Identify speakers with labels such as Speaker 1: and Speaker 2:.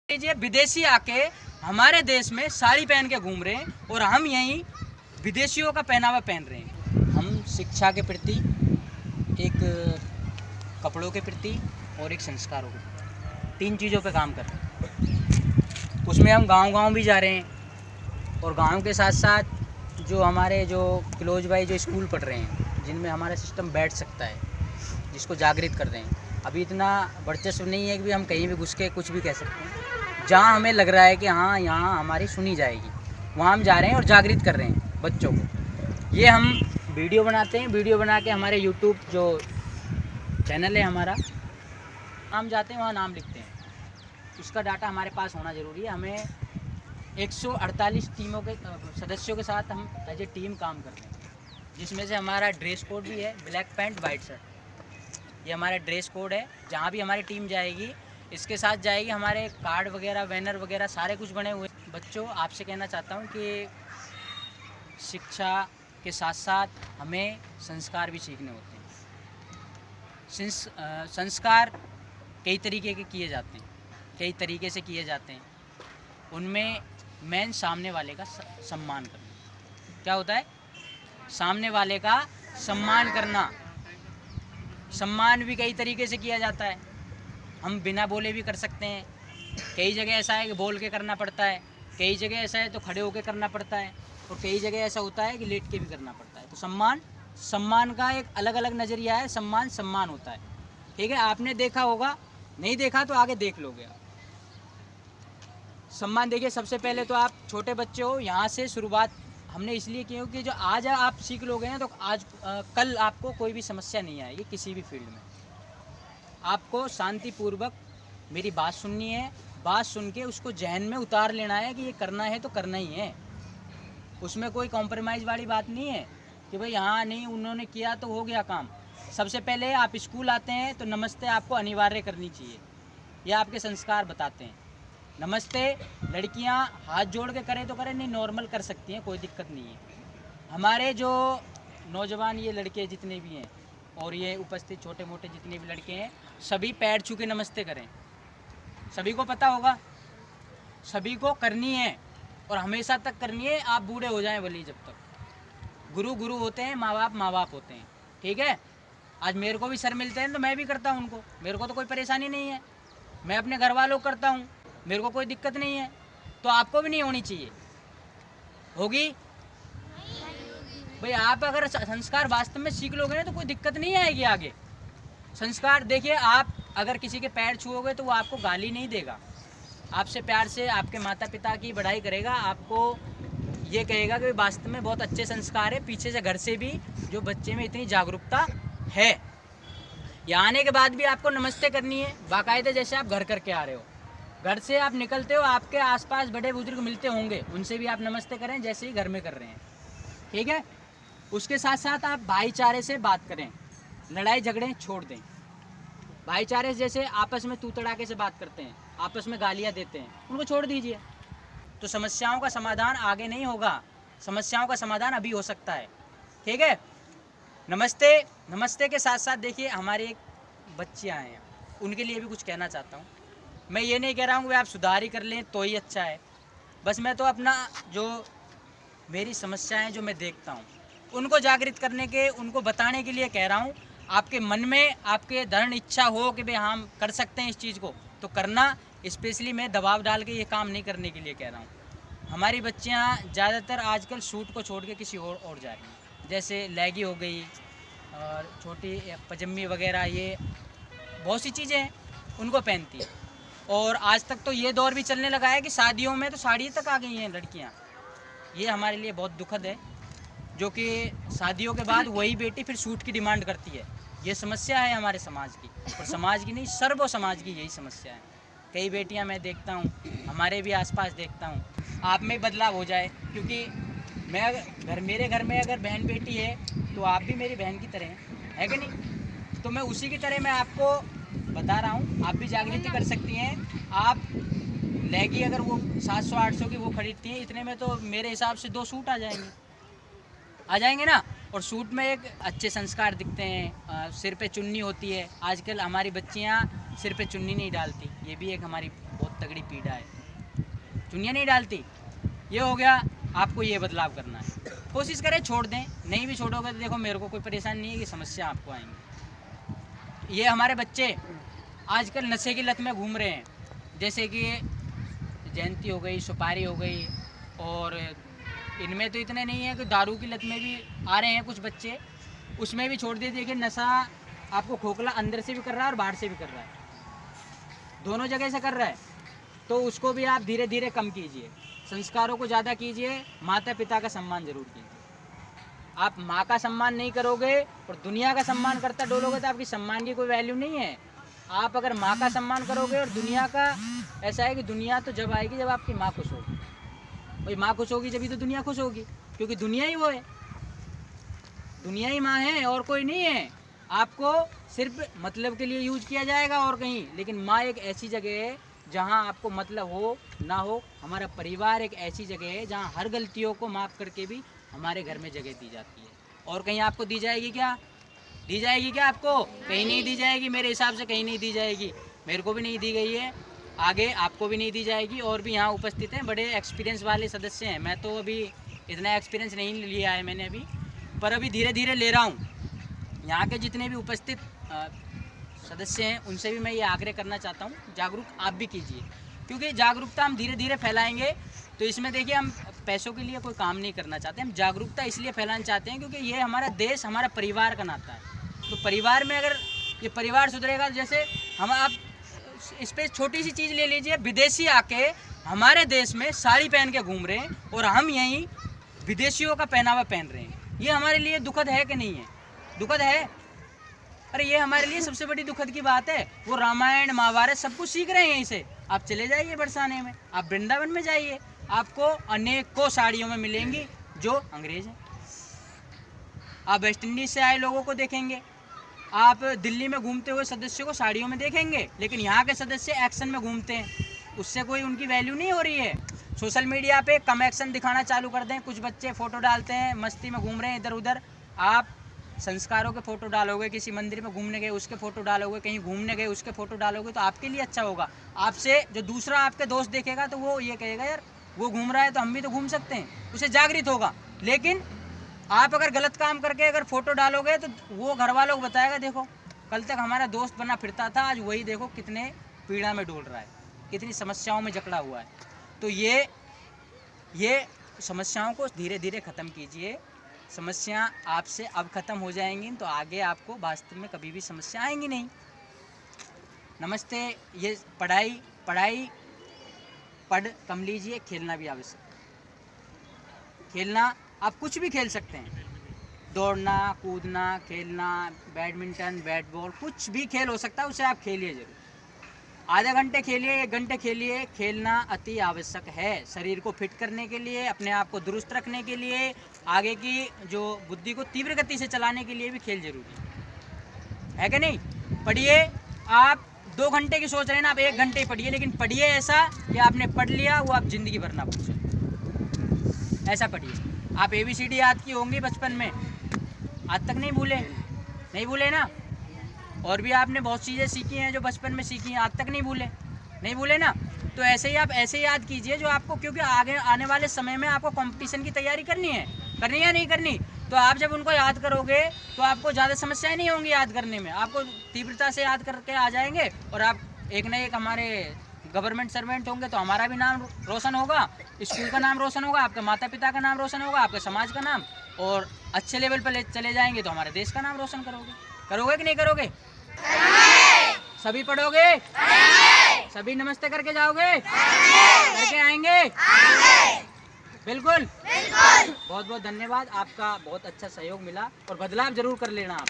Speaker 1: लीजिए विदेशी आके हमारे देश में साड़ी पहन के घूम रहे हैं और हम यहीं विदेशियों का पहनावा पहन रहे हैं। हम शिक्षा के प्रति, एक कपड़ों के प्रति और एक संस्कारों के प्रति, 3 चीज़ों पे काम कर रहे हैं। उसमें हम गांव-गांव भी जा रहे हैं और गांव के साथ साथ जो हमारे जो क्लोज बाई जो स्कूल पढ़ रहे हैं, जिनमें हमारा सिस्टम बैठ सकता है, जिसको जागृत कर रहे हैं। अभी इतना वर्चस्व नहीं है कि हम कहीं भी घुस के कुछ भी कह सकते हैं। जहाँ हमें लग रहा है कि हाँ यहाँ हमारी सुनी जाएगी, वहाँ हम जा रहे हैं और जागृत कर रहे हैं बच्चों को। ये हम वीडियो बनाते हैं, वीडियो बना के हमारे यूट्यूब जो चैनल है हमारा, हम जाते हैं वहाँ नाम लिखते हैं। उसका डाटा हमारे पास होना ज़रूरी है। हमें 148 टीमों के सदस्यों के साथ हम एज ए टीम काम करते हैं, जिसमें से हमारा ड्रेस कोड भी है, ब्लैक पैंट वाइट शर्ट। ये हमारा ड्रेस कोड है। जहाँ भी हमारी टीम जाएगी इसके साथ जाएगी। हमारे कार्ड वगैरह, बैनर वगैरह सारे कुछ बने हुए। बच्चों, आपसे कहना चाहता हूँ कि शिक्षा के साथ साथ हमें संस्कार भी सीखने होते हैं। संस्कार कई तरीके के किए जाते हैं, कई तरीके से किए जाते हैं। उनमें मेन सामने वाले का सम्मान करना। क्या होता है? सामने वाले का सम्मान करना। सम्मान भी कई तरीके से किया जाता है। हम बिना बोले भी कर सकते हैं। कई जगह ऐसा है कि बोल के करना पड़ता है, कई जगह ऐसा है तो खड़े होकर करना पड़ता है, और कई जगह ऐसा होता है कि लेट के भी करना पड़ता है। तो सम्मान का एक अलग अलग नज़रिया है। सम्मान होता है, ठीक है। आपने देखा होगा, नहीं देखा तो आगे देख लोगे आप। सम्मान देखिए, सबसे पहले तो आप छोटे बच्चे हो, यहाँ से शुरुआत हमने इसलिए की क्योंकि जो आज आप सीख लोगे ना तो आज कल आपको कोई भी समस्या नहीं आएगी किसी भी फील्ड में। आपको शांतिपूर्वक मेरी बात सुननी है, बात सुन के उसको जहन में उतार लेना है कि ये करना है तो करना ही है। उसमें कोई कॉम्प्रोमाइज़ वाली बात नहीं है कि भाई हाँ नहीं उन्होंने किया तो हो गया काम। सबसे पहले आप स्कूल आते हैं तो नमस्ते आपको अनिवार्य करनी चाहिए, ये आपके संस्कार बताते हैं। नमस्ते लड़कियां हाथ जोड़ के करें तो करें, नहीं नॉर्मल कर सकती हैं, कोई दिक्कत नहीं है। हमारे जो नौजवान ये लड़के जितने भी हैं और ये उपस्थित छोटे मोटे जितने भी लड़के हैं, सभी पैर छू के नमस्ते करें। सभी को पता होगा, सभी को करनी है और हमेशा तक करनी है। आप बूढ़े हो जाएं भले, जब तक गुरु गुरु होते हैं, माँ बाप होते हैं, ठीक है। आज मेरे को भी सर मिलते हैं तो मैं भी करता हूँ उनको, मेरे को तो कोई परेशानी नहीं है। मैं अपने घर वालों को करता हूँ, मेरे को कोई दिक्कत नहीं है। तो आपको भी नहीं होनी चाहिए। होगी भाई, आप अगर संस्कार वास्तव में सीख लोगे ना तो कोई दिक्कत नहीं आएगी आगे। संस्कार देखिए, आप अगर किसी के पैर छुओगे तो वो आपको गाली नहीं देगा, आपसे प्यार से आपके माता पिता की बढ़ाई करेगा, आपको ये कहेगा कि वास्तव में बहुत अच्छे संस्कार है। पीछे से घर से भी जो बच्चे में इतनी जागरूकता है। यहाँ आने के बाद भी आपको नमस्ते करनी है बाकायदा, जैसे आप घर करके आ रहे हो। घर से आप निकलते हो, आपके आसपास बड़े बुजुर्ग मिलते होंगे, उनसे भी आप नमस्ते करें जैसे ही घर में कर रहे हैं, ठीक है। उसके साथ साथ आप भाईचारे से बात करें, लड़ाई झगड़े छोड़ दें। भाईचारे से जैसे आपस में तू तड़ाके से बात करते हैं, आपस में गालियां देते हैं, उनको छोड़ दीजिए। तो समस्याओं का समाधान आगे नहीं होगा, समस्याओं का समाधान अभी हो सकता है, ठीक है। नमस्ते के साथ साथ देखिए, हमारे एक बच्चियाँ हैं, उनके लिए भी कुछ कहना चाहता हूँ। मैं ये नहीं कह रहा हूँ कि आप सुधार ही कर लें तो ही अच्छा है। बस मैं तो अपना जो मेरी समस्याएं जो मैं देखता हूँ उनको जागृत करने के, उनको बताने के लिए कह रहा हूँ। आपके मन में आपके दृढ़ इच्छा हो कि भाई हम कर सकते हैं इस चीज़ को, तो करना। स्पेशली मैं दबाव डाल के ये काम नहीं करने के लिए कह रहा हूँ। हमारी बच्चियाँ ज़्यादातर आजकल सूट को छोड़ के किसी और जा रही हैं, जैसे लेगी हो गई और छोटी पजामी वगैरह, ये बहुत सी चीज़ें हैं उनको पहनती है। और आज तक तो ये दौर भी चलने लगा है कि शादियों में तो साड़ी तक आ गई हैं लड़कियाँ। ये हमारे लिए बहुत दुखद है, जो कि शादियों के बाद वही बेटी फिर सूट की डिमांड करती है। ये समस्या है हमारे समाज की, और समाज की नहीं, सर्व समाज की यही समस्या है। कई बेटियां मैं देखता हूँ, हमारे भी आसपास देखता हूँ। आप में बदलाव हो जाए, क्योंकि मेरे घर में अगर बहन बेटी है तो आप भी मेरी बहन की तरह है कि नहीं। तो मैं उसी की तरह मैं आपको बता रहा हूँ, आप भी जागृति कर सकती हैं। आप लेगी अगर वो 700-800 की वो खरीदती हैं, इतने में तो मेरे हिसाब से 2 सूट आ जाएंगे ना। और सूट में एक अच्छे संस्कार दिखते हैं, सिर पे चुन्नी होती है। आजकल हमारी बच्चियाँ सिर पे चुन्नी नहीं डालती, ये भी एक हमारी बहुत तगड़ी पीड़ा है। चुन्नियाँ नहीं डालती, ये हो गया। आपको ये बदलाव करना है, कोशिश करें छोड़ दें। नहीं भी छोड़ोगे तो देखो मेरे को कोई परेशानी नहीं है कि समस्या आपको आएंगी। ये हमारे बच्चे आजकल नशे की लत में घूम रहे हैं, जैसे कि जयंती हो गई, सुपारी हो गई, और इनमें तो इतने नहीं है कि दारू की लत में भी आ रहे हैं कुछ बच्चे, उसमें भी छोड़ दिए। देखिए नशा आपको खोखला अंदर से भी कर रहा है और बाहर से भी कर रहा है, दोनों जगह से कर रहा है। तो उसको भी आप धीरे धीरे कम कीजिए, संस्कारों को ज़्यादा कीजिए, माता पिता का सम्मान जरूर कीजिए। आप माँ का सम्मान नहीं करोगे और दुनिया का सम्मान करता डोलोगे तो आपकी सम्मान की कोई वैल्यू नहीं है। आप अगर माँ का सम्मान करोगे और दुनिया का, ऐसा है कि दुनिया तो जब आएगी जब आपकी माँ खुश होगी। भाई माँ खुश होगी जब ही तो दुनिया खुश होगी, क्योंकि दुनिया ही वो है, दुनिया ही माँ है और कोई नहीं है। आपको सिर्फ मतलब के लिए यूज किया जाएगा और कहीं, लेकिन माँ एक ऐसी जगह है जहाँ आपको मतलब हो ना हो। हमारा परिवार एक ऐसी जगह है जहाँ हर गलतियों को माफ़ करके भी हमारे घर में जगह दी जाती है। और कहीं आपको दी जाएगी क्या? दी जाएगी क्या आपको? कहीं नहीं दी जाएगी, मेरे हिसाब से कहीं नहीं दी जाएगी। मेरे को भी नहीं दी गई है, आगे आपको भी नहीं दी जाएगी। और भी यहाँ उपस्थित हैं बड़े एक्सपीरियंस वाले सदस्य हैं, मैं तो अभी इतना एक्सपीरियंस नहीं लिया है मैंने अभी, पर अभी धीरे धीरे ले रहा हूँ। यहाँ के जितने भी उपस्थित सदस्य हैं उनसे भी मैं ये आग्रह करना चाहता हूँ, जागरूक आप भी कीजिए, क्योंकि जागरूकता हम धीरे धीरे फैलाएंगे। तो इसमें देखिए हम पैसों के लिए कोई काम नहीं करना चाहते, हम जागरूकता इसलिए फैलाना चाहते हैं क्योंकि ये हमारा देश, हमारा परिवार का नाता है। तो परिवार में अगर ये परिवार सुधरेगा, जैसे हम, आप इस पर छोटी सी चीज़ ले लीजिए, विदेशी आके हमारे देश में साड़ी पहन के घूम रहे हैं और हम यहीं विदेशियों का पहनावा पहन रहे हैं। ये हमारे लिए दुखद है कि नहीं है? दुखद है। अरे ये हमारे लिए सबसे बड़ी दुखद की बात है। वो रामायण महाभारत सब कुछ सीख रहे हैं यहीं से। आप चले जाइए बरसाने में, आप वृंदावन में जाइए, आपको अनेकों साड़ियों में मिलेंगी जो अंग्रेज हैं। आप वेस्ट इंडीज से आए लोगों को देखेंगे, आप दिल्ली में घूमते हुए सदस्यों को साड़ियों में देखेंगे, लेकिन यहाँ के सदस्य एक्शन में घूमते हैं, उससे कोई उनकी वैल्यू नहीं हो रही है। सोशल मीडिया पे कम एक्शन दिखाना चालू कर दें, कुछ बच्चे फ़ोटो डालते हैं, मस्ती में घूम रहे हैं इधर उधर। आप संस्कारों के फ़ोटो डालोगे, किसी मंदिर में घूमने गए उसके फ़ोटो डालोगे, कहीं घूमने गए उसके फ़ोटो डालोगे, तो आपके लिए अच्छा होगा। आपसे जो दूसरा आपके दोस्त देखेगा तो वो ये कहेगा यार वो घूम रहा है तो हम भी तो घूम सकते हैं, उसे जागृत होगा। लेकिन आप अगर गलत काम करके अगर फ़ोटो डालोगे तो वो घर वालों को बताएगा, देखो कल तक हमारा दोस्त बना फिरता था, आज वही देखो कितने पीड़ा में डोल रहा है, कितनी समस्याओं में जकड़ा हुआ है। तो ये समस्याओं को धीरे धीरे ख़त्म कीजिए। समस्या आपसे अब ख़त्म हो जाएंगी तो आगे आपको वास्तव में कभी भी समस्या आएंगी नहीं। नमस्ते। ये पढ़ाई पढ़ कम लीजिए, खेलना भी आवश्यक। खेलना आप कुछ भी खेल सकते हैं, दौड़ना, कूदना, खेलना, बैडमिंटन, बैट बॉल, कुछ भी खेल हो सकता है, उसे आप खेलिए जरूर। आधे घंटे खेलिए, 1 घंटे खेलिए। खेलना अति आवश्यक है शरीर को फिट करने के लिए, अपने आप को दुरुस्त रखने के लिए, आगे की जो बुद्धि को तीव्र गति से चलाने के लिए भी खेल जरूरी है कि नहीं? पढ़िए। आप 2 घंटे की सोच रहे हैं ना, आप 1 घंटे ही पढ़िए, लेकिन पढ़िए ऐसा कि आपने पढ़ लिया वो आप ज़िंदगी भर ना पूछे, ऐसा पढ़िए। आप ABCD याद की होंगी बचपन में, आज तक नहीं भूले ना? और भी आपने बहुत चीज़ें सीखी हैं जो बचपन में सीखी हैं, आज तक नहीं भूले ना? तो ऐसे ही आप ऐसे याद कीजिए जो आपको, क्योंकि आगे आने वाले समय में आपको कंपटीशन की तैयारी करनी है या नहीं करनी। तो आप जब उनको याद करोगे तो आपको ज़्यादा समस्याएं नहीं होंगी याद करने में, आपको तीव्रता से याद करके आ जाएंगे और आप एक न एक हमारे गवर्नमेंट सर्वेंट होंगे तो हमारा भी नाम रोशन होगा, स्कूल का नाम रोशन होगा, आपके माता पिता का नाम रोशन होगा, आपके समाज का नाम, और अच्छे लेवल पर चले जाएंगे तो हमारे देश का नाम रोशन करोगे कि नहीं करोगे? सभी पढ़ोगे? सभी नमस्ते करके जाओगे? करके आएंगे? बिल्कुल। बहुत बहुत धन्यवाद, आपका बहुत अच्छा सहयोग मिला और बदलाव जरूर कर लेना आप।